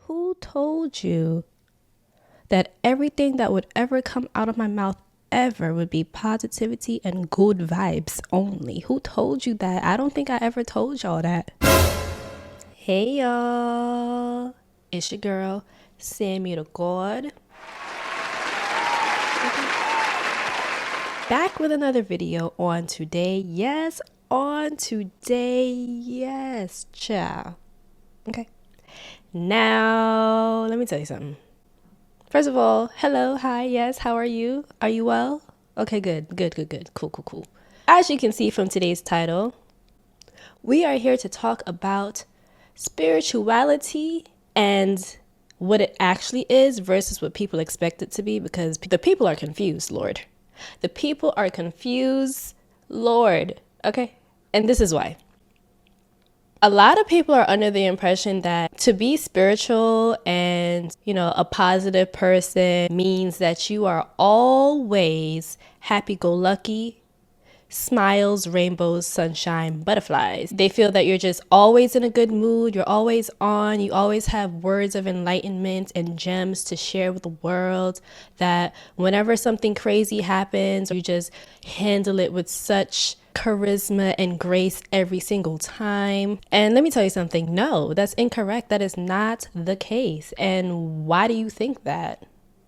Who told you that everything that would ever come out of my mouth ever would be positivity and good vibes only? Who told you that? I don't think I ever told y'all that. Hey y'all, it's your girl 𝐻𝐢𝐥 back with another video on today. Yes, child. Okay, now let me tell you something. First of all, hello, hi, yes, how are you? Are you well? Okay, good, cool. As you can see from today's title, we are here to talk about spirituality and what it actually is versus what people expect it to be, because the people are confused, Lord. The people are confused, Lord. Okay, and this is why. A lot of people are under the impression that to be spiritual and, a positive person means that you are always happy-go-lucky, smiles, rainbows, sunshine, butterflies. They feel that you're just always in a good mood, you're always on, you always have words of enlightenment and gems to share with the world, that whenever something crazy happens, you just handle it with such charisma and grace every single time. And let me tell you something, no, that's incorrect. That is not the case. And why do you think that?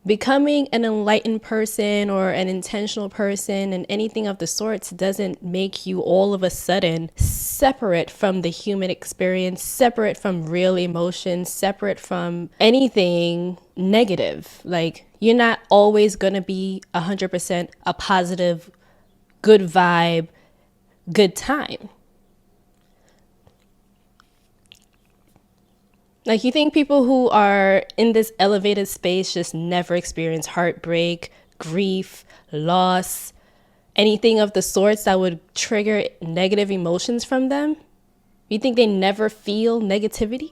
Becoming an enlightened person or an intentional person and anything of the sorts doesn't make you all of a sudden separate from the human experience, separate from real emotions, separate from anything negative. Like, you're not always going to be 100% a positive, good vibe, good time. Like, you think people who are in this elevated space just never experience heartbreak, grief, loss, anything of the sorts that would trigger negative emotions from them? You think they never feel negativity?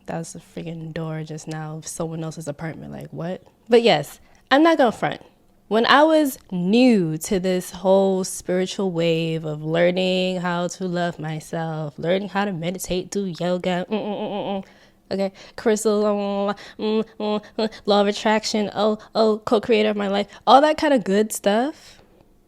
That was a freaking door just now of someone else's apartment. Like, what? But yes, I'm not gonna front. When I was new to this whole spiritual wave of learning how to love myself, learning how to meditate, do yoga, okay, crystal, law of attraction, co-creator of my life, all that kind of good stuff.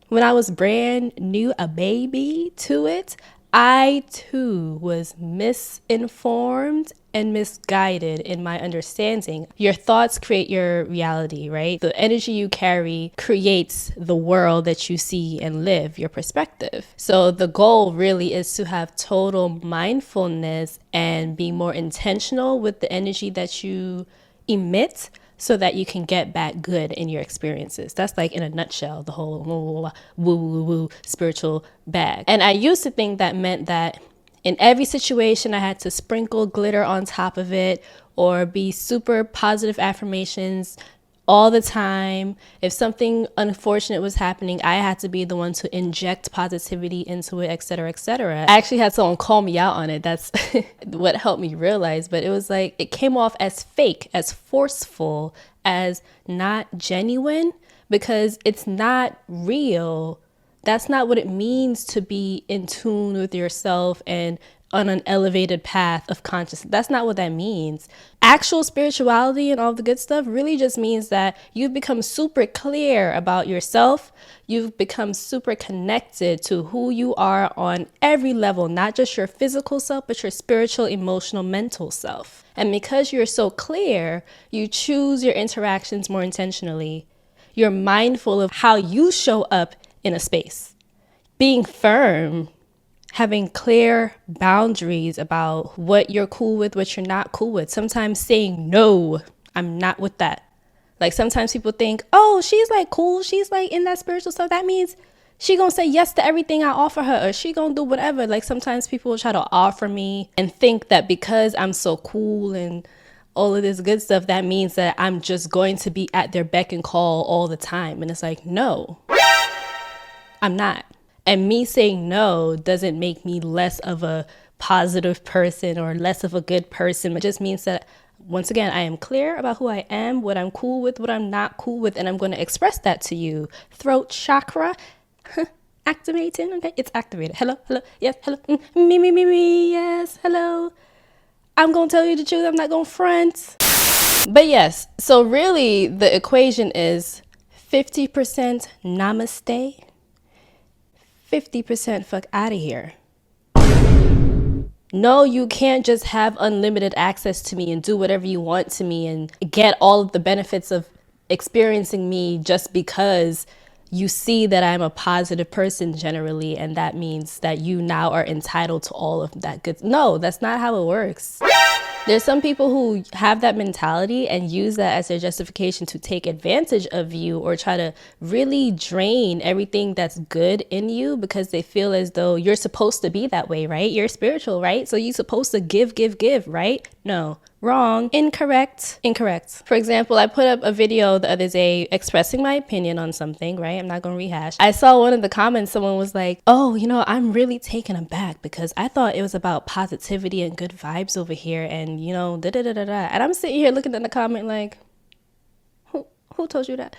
When I was brand new, a baby to it, I too was misinformed and misguided in my understanding. Your thoughts create your reality, right? The energy you carry creates the world that you see and live, your perspective. So the goal really is to have total mindfulness and be more intentional with the energy that you emit, so that you can get back good in your experiences. That's like, in a nutshell, the whole woo spiritual bag. And I used to think that meant that in every situation I had to sprinkle glitter on top of it or be super positive affirmations all the time. If something unfortunate was happening, I had to be the one to inject positivity into it, etc., etc. I actually had someone call me out on it. That's what helped me realize. But it was like, it came off as fake, as forceful, as not genuine, because it's not real. That's not what it means to be in tune with yourself and on an elevated path of consciousness. That's not what that means. Actual spirituality and all the good stuff really just means that you've become super clear about yourself. You've become super connected to who you are on every level, not just your physical self, but your spiritual, emotional, mental self. And because you're so clear, you choose your interactions more intentionally. You're mindful of how you show up in a space. Being firm, having clear boundaries about what you're cool with, what you're not cool with. Sometimes saying, no, I'm not with that. Like, sometimes people think, oh, she's like cool, she's like in that spiritual stuff, that means she gonna say yes to everything I offer her, or she gonna do whatever. Like, sometimes people will try to offer me and think that because I'm so cool and all of this good stuff, that means that I'm just going to be at their beck and call all the time. And it's like, no, I'm not. And me saying no doesn't make me less of a positive person or less of a good person. It just means that, once again, I am clear about who I am, what I'm cool with, what I'm not cool with, and I'm going to express that to you. Throat chakra activating. Okay, it's activated. Hello, yes, hello. Me, yes, hello. I'm gonna tell you the truth. I'm not gonna front. But yes, so really the equation is 50% namaste, 50% fuck out of here. No, you can't just have unlimited access to me and do whatever you want to me and get all of the benefits of experiencing me just because you see that I'm a positive person generally, and that means that you now are entitled to all of that good. No, that's not how it works. There's some people who have that mentality and use that as their justification to take advantage of you or try to really drain everything that's good in you because they feel as though you're supposed to be that way, right? You're spiritual, right? So you're supposed to give, right? No. Wrong. Incorrect. For example, I put up a video the other day expressing my opinion on something, right? I'm not going to rehash. I saw one of the comments, someone was like, oh, I'm really taken aback because I thought it was about positivity and good vibes over here and, da-da-da-da-da. And I'm sitting here looking at the comment like, who told you that?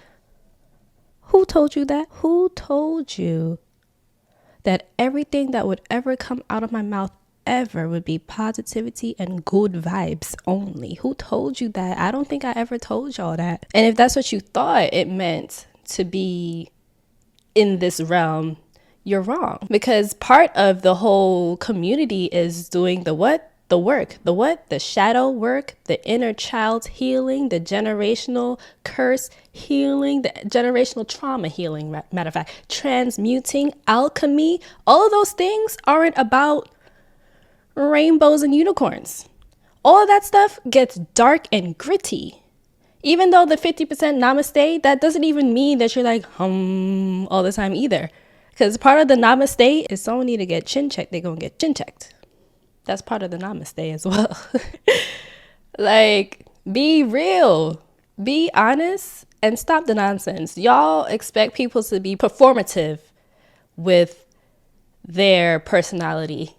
Who told you that? Who told you that everything that would ever come out of my mouth ever would be positivity and good vibes only? Who told you that? I don't think I ever told y'all that. And if that's what you thought it meant to be in this realm, you're wrong. Because part of the whole community is doing the what? The work. The what? The shadow work, the inner child healing, the generational curse healing, the generational trauma healing, matter of fact, transmuting, alchemy. All of those things aren't about rainbows and unicorns. All of that stuff gets dark and gritty. Even though the 50% namaste, that doesn't even mean that you're like all the time either. Because part of the namaste is someone need to get chin checked, they're gonna get chin checked. That's part of the namaste as well. Like, be real, be honest, and stop the nonsense. Y'all expect people to be performative with their personality.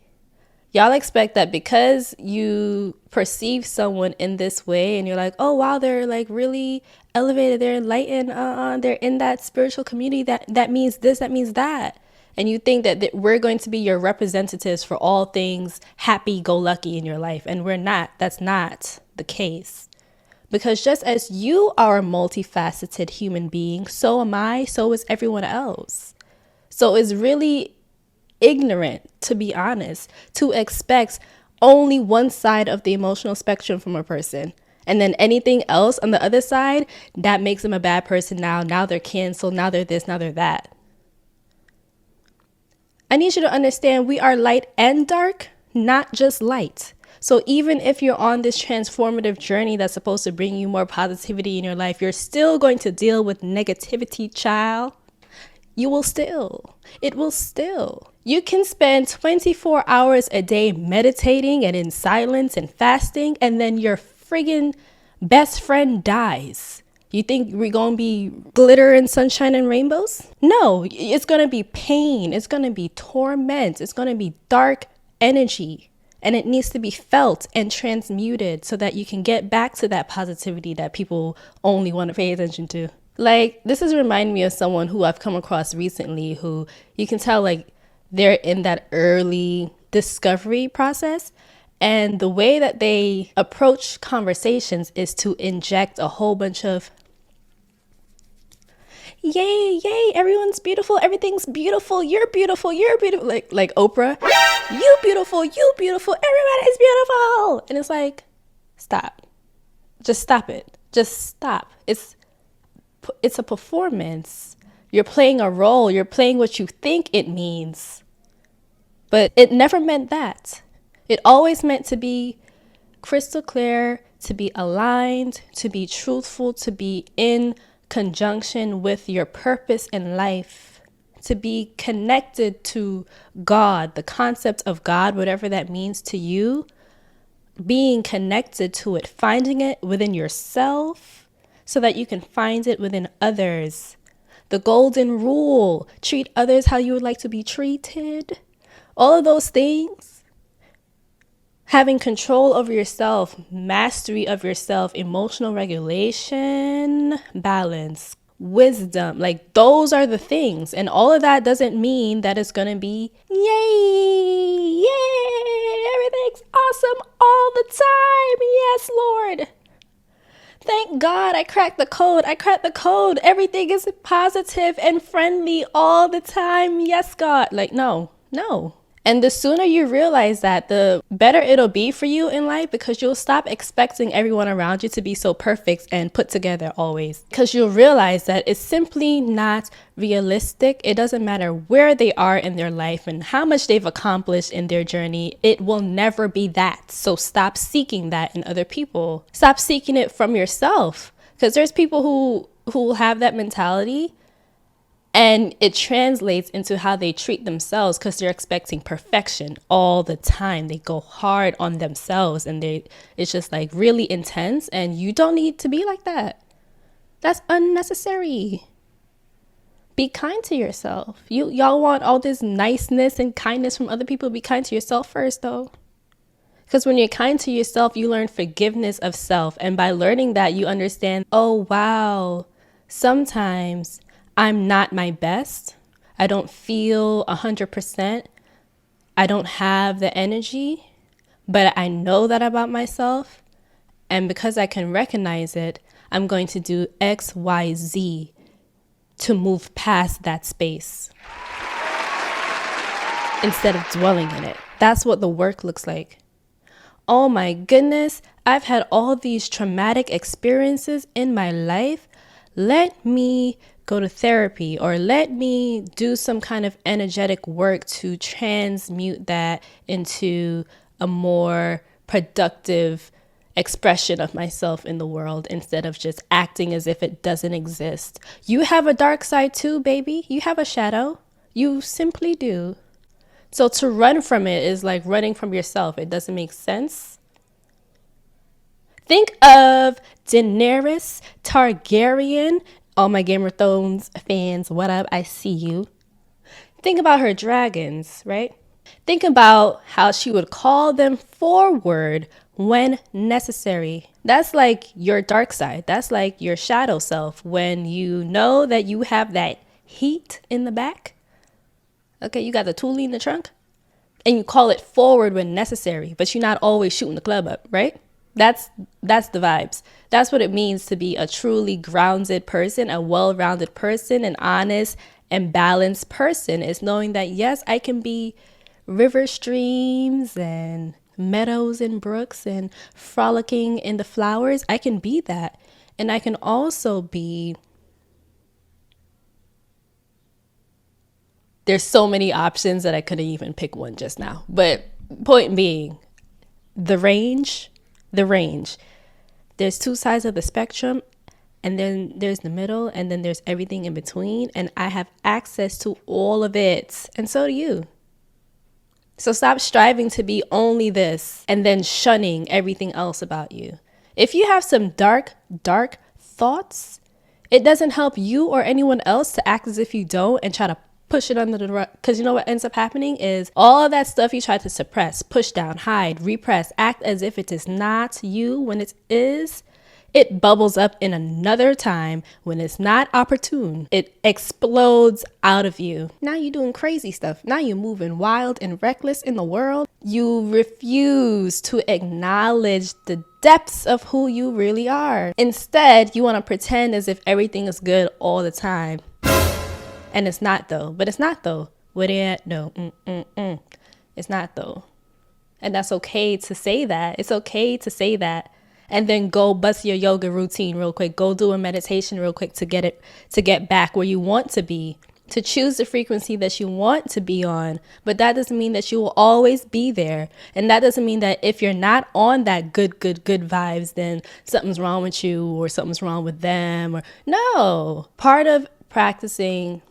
Y'all expect that because you perceive someone in this way and you're like, oh, wow, they're like really elevated, they're enlightened, they're in that spiritual community, that means this, that means that. And you think that we're going to be your representatives for all things happy-go-lucky in your life. And we're not. That's not the case. Because just as you are a multifaceted human being, so am I, so is everyone else. So it's really ignorant, to be honest, to expect only one side of the emotional spectrum from a person. And then anything else on the other side, that makes them a bad person now. Now they're canceled. Now they're this, now they're that. I need you to understand we are light and dark, not just light. So even if you're on this transformative journey that's supposed to bring you more positivity in your life, you're still going to deal with negativity, child. You will still. It will still. You can spend 24 hours a day meditating and in silence and fasting, and then your friggin' best friend dies. You think we're going to be glitter and sunshine and rainbows? No, it's going to be pain. It's going to be torment. It's going to be dark energy. And it needs to be felt and transmuted so that you can get back to that positivity that people only want to pay attention to. Like, this is reminding me of someone who I've come across recently who you can tell like they're in that early discovery process. And the way that they approach conversations is to inject a whole bunch of yay, everyone's beautiful, everything's beautiful, you're beautiful, like Oprah. You beautiful, everybody's beautiful. And it's like, stop. Just stop it. Just stop. It's a performance. You're playing a role. You're playing what you think it means. But it never meant that. It always meant to be crystal clear, to be aligned, to be truthful, to be in conjunction with your purpose in life, to be connected to God, the concept of God, whatever that means to you, being connected to it, finding it within yourself so that you can find it within others. The golden rule, treat others how you would like to be treated. All of those things. Having control over yourself, mastery of yourself, emotional regulation, balance, wisdom, like those are the things. And all of that doesn't mean that it's going to be yay, everything everything's awesome all the time. Yes, Lord. Thank God I cracked the code. I cracked the code. Everything is positive and friendly all the time. Yes, God. Like, no. And the sooner you realize that, the better it'll be for you in life, because you'll stop expecting everyone around you to be so perfect and put together always. Because you'll realize that it's simply not realistic. It doesn't matter where they are in their life and how much they've accomplished in their journey. It will never be that. So stop seeking that in other people. Stop seeking it from yourself. Because there's people who have that mentality, and it translates into how they treat themselves, because they're expecting perfection all the time. They go hard on themselves, and it's just like really intense. And you don't need to be like that. That's unnecessary. Be kind to yourself. Y'all want all this niceness and kindness from other people. Be kind to yourself first, though. Because when you're kind to yourself, you learn forgiveness of self. And by learning that, you understand, oh, wow, sometimes I'm not my best. I don't feel 100%. I don't have the energy, but I know that about myself. And because I can recognize it, I'm going to do X, Y, Z to move past that space instead of dwelling in it. That's what the work looks like. Oh my goodness, I've had all these traumatic experiences in my life. Let me go to therapy, or let me do some kind of energetic work to transmute that into a more productive expression of myself in the world, instead of just acting as if it doesn't exist. You have a dark side too, baby. You have a shadow. You simply do. So to run from it is like running from yourself. It doesn't make sense. Think of Daenerys Targaryen. All my Game of Thrones fans, what up? I see you. Think about her dragons, right? Think about how she would call them forward when necessary. That's like your dark side. That's like your shadow self, when you know that you have that heat in the back. Okay, you got the toolie in the trunk, and you call it forward when necessary, but you're not always shooting the club up, right? That's the vibes. That's what it means to be a truly grounded person, a well-rounded person, an honest and balanced person, is knowing that, yes, I can be river streams and meadows and brooks and frolicking in the flowers. I can be that. And I can also be, there's so many options that I couldn't even pick one just now. But point being, the range. There's two sides of the spectrum, and then there's the middle, and then there's everything in between. And I have access to all of it. And so do you. So stop striving to be only this and then shunning everything else about you. If you have some dark thoughts, it doesn't help you or anyone else to act as if you don't and try to push it under the rug. Because you know what ends up happening is all of that stuff you try to suppress, push down, hide, repress, act as if it is not you when it is. It bubbles up in another time when it's not opportune. It explodes out of you. Now you're doing crazy stuff. Now you're moving wild and reckless in the world. You refuse to acknowledge the depths of who you really are. Instead, you want to pretend as if everything is good all the time. And it's not though. But it's not though. Where they at? No. It's not though. And that's okay to say that. It's okay to say that. And then go bust your yoga routine real quick. Go do a meditation real quick to get back where you want to be, to choose the frequency that you want to be on. But that doesn't mean that you will always be there. And that doesn't mean that if you're not on that good vibes, then something's wrong with you or something's wrong with them. Or no. Part of practicing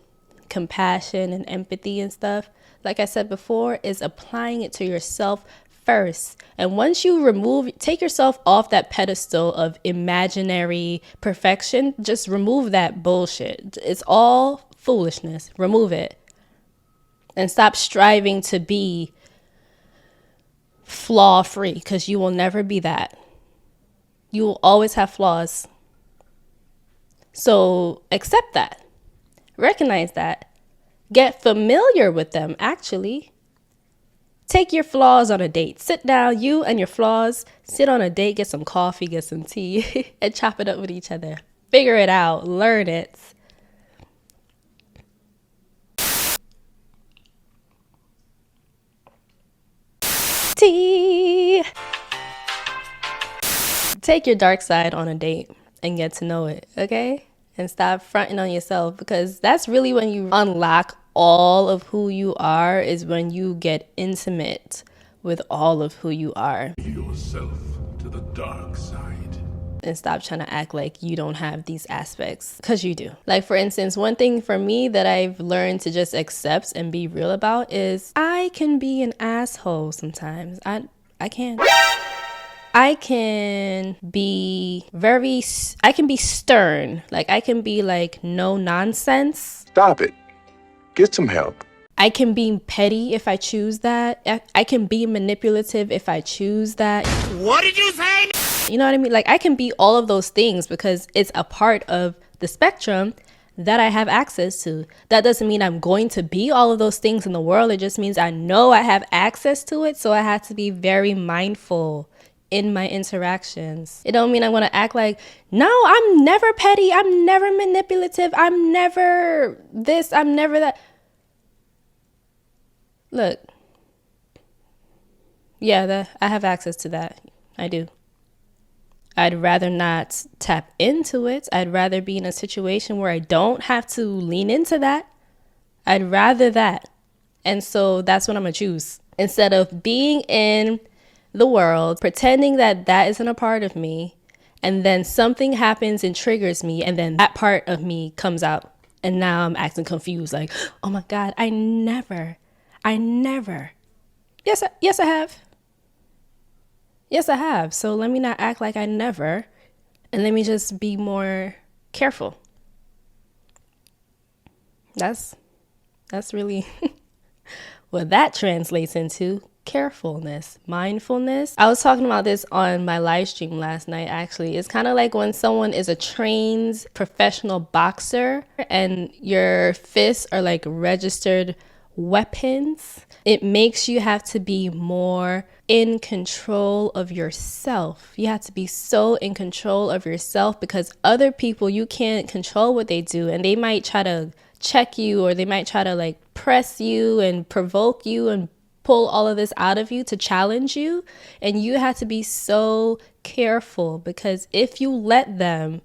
compassion and empathy and stuff, like I said before, is applying it to yourself first. And once you take yourself off that pedestal of imaginary perfection, just remove that bullshit. It's all foolishness. Remove it. And stop striving to be flaw free, because you will never be that. You will always have flaws. So accept that. Recognize that. Get familiar with them, actually. Take your flaws on a date. Sit down, you and your flaws, sit on a date, get some coffee, get some tea, and chop it up with each other. Figure it out, learn it. Tea. Take your dark side on a date and get to know it, okay? And stop fronting on yourself, because that's really when you unlock all of who you are, is when you get intimate with all of who you are. Yourself to the dark side. And stop trying to act like you don't have these aspects, because you do. Like, for instance, one thing for me that I've learned to just accept and be real about is I can be an asshole sometimes. I can. I can be stern. Like, I can be like, no nonsense. Stop it. Get some help. I can be petty if I choose that. I can be manipulative if I choose that. What did you say? You know what I mean? Like, I can be all of those things because it's a part of the spectrum that I have access to. That doesn't mean I'm going to be all of those things in the world. It just means I know I have access to it. So I have to be very mindful in my interactions. It don't mean I'm gonna act like, no, I'm never petty, I'm never manipulative, I'm never this, I'm never that. Look, yeah, I have access to that. I do. I'd rather not tap into it. I'd rather be in a situation where I don't have to lean into that. I'd rather that. And so that's what I'm gonna choose. Instead of being in the world, pretending that that isn't a part of me, and then something happens and triggers me, and then that part of me comes out, and now I'm acting confused, like, oh my God, I never. Yes, I have. Yes, I have. So let me not act like I never, and let me just be more careful. That's really what that translates into. Carefulness, mindfulness. I was talking about this on my live stream last night, actually. It's kind of like when someone is a trained professional boxer and your fists are like registered weapons. It makes you have to be more in control of yourself. You have to be so in control of yourself, because other people, you can't control what they do, and they might try to check you, or they might try to like press you and provoke you and pull all of this out of you to challenge you. And you have to be so careful, because if you let them,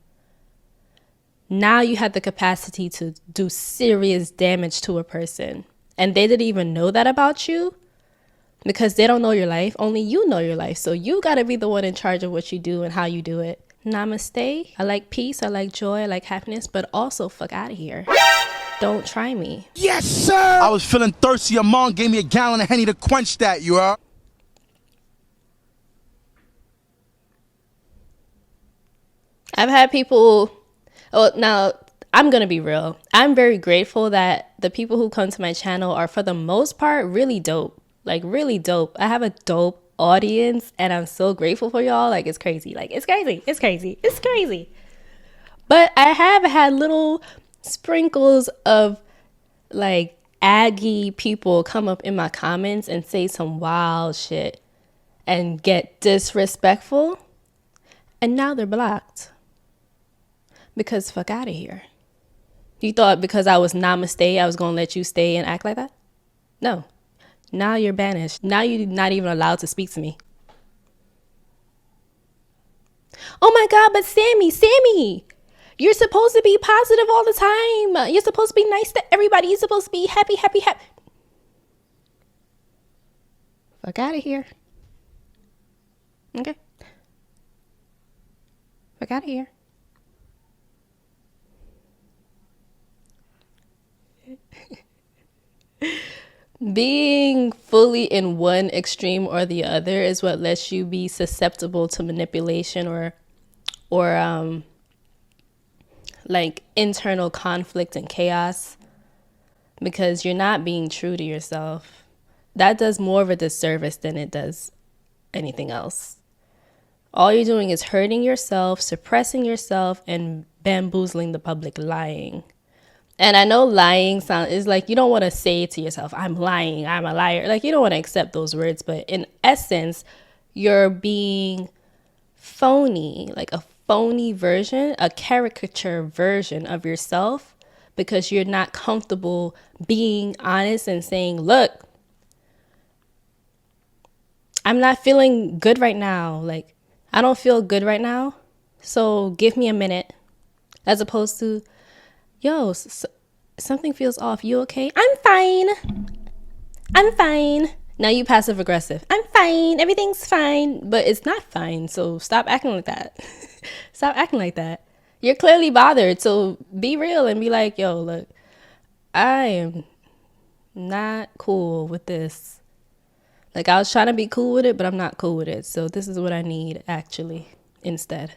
now you have the capacity to do serious damage to a person. And they didn't even know that about you, because they don't know your life. Only you know your life. So you got to be the one in charge of what you do and how you do it. Namaste. I like peace. I like joy. I like happiness. But also, fuck out of here. Don't try me. Yes, sir. I was feeling thirsty. Your mom gave me a gallon of Henny to quench that, you heard? I've had people, oh, now I'm going to be real. I'm very grateful that the people who come to my channel are, for the most part, really dope. Like, really dope. I have a dope audience, and I'm so grateful for y'all. Like, it's crazy. Like, it's crazy. It's crazy. It's crazy. But I have had little sprinkles of like Aggie people come up in my comments and say some wild shit and get disrespectful, and now they're blocked, because fuck out of here. You thought because I was namaste I was gonna let you stay and act like that? No. Now you're banished. Now you're not even allowed to speak to me. Oh my God, but Sammy, you're supposed to be positive all the time. You're supposed to be nice to everybody. You're supposed to be happy. Fuck out of here. Okay. Fuck out of here. Being fully in one extreme or the other is what lets you be susceptible to manipulation or like internal conflict and chaos, because you're not being true to yourself. That does more of a disservice than it does anything else. All you're doing is hurting yourself, suppressing yourself, and bamboozling the public, lying. And I know lying is like, you don't want to say to yourself, I'm lying, I'm a liar. Like, you don't want to accept those words, but in essence, you're being phony, like a phony version, a caricature version of yourself, because you're not comfortable being honest and saying, look, I'm not feeling good right now. Like, I don't feel good right now, so give me a minute. As opposed to, yo, something feels off. You okay? I'm fine. I'm fine. Now you passive aggressive. I'm fine. Everything's fine. But it's not fine. So stop acting like that. Stop acting like that. You're clearly bothered. So be real and be like, yo, look, I am not cool with this. Like, I was trying to be cool with it, but I'm not cool with it. So this is what I need, actually, instead.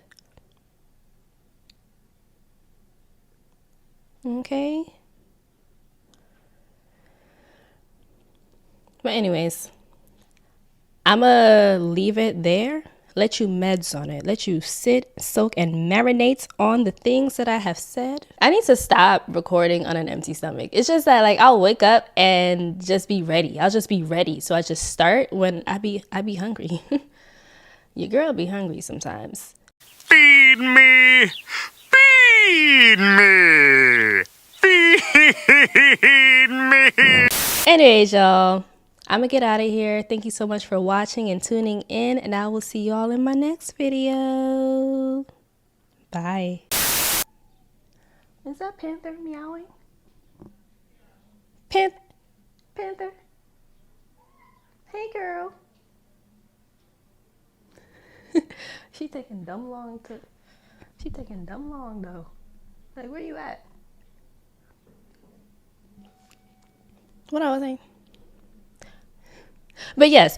Okay. But anyways, I'm gonna leave it there. Let you meds on it. Let you sit, soak, and marinate on the things that I have said. I need to stop recording on an empty stomach. It's just that, like, I'll wake up and just be ready. I'll just be ready. So I just start when I be hungry. Your girl be hungry sometimes. Feed me! Feed me! Feed me! Anyways, y'all, I'm gonna get out of here. Thank you so much for watching and tuning in, and I will see y'all in my next video. Bye. Is that Panther meowing? Panther? Hey, girl. She taking dumb long though. Like, where you at? What I was saying? But yes.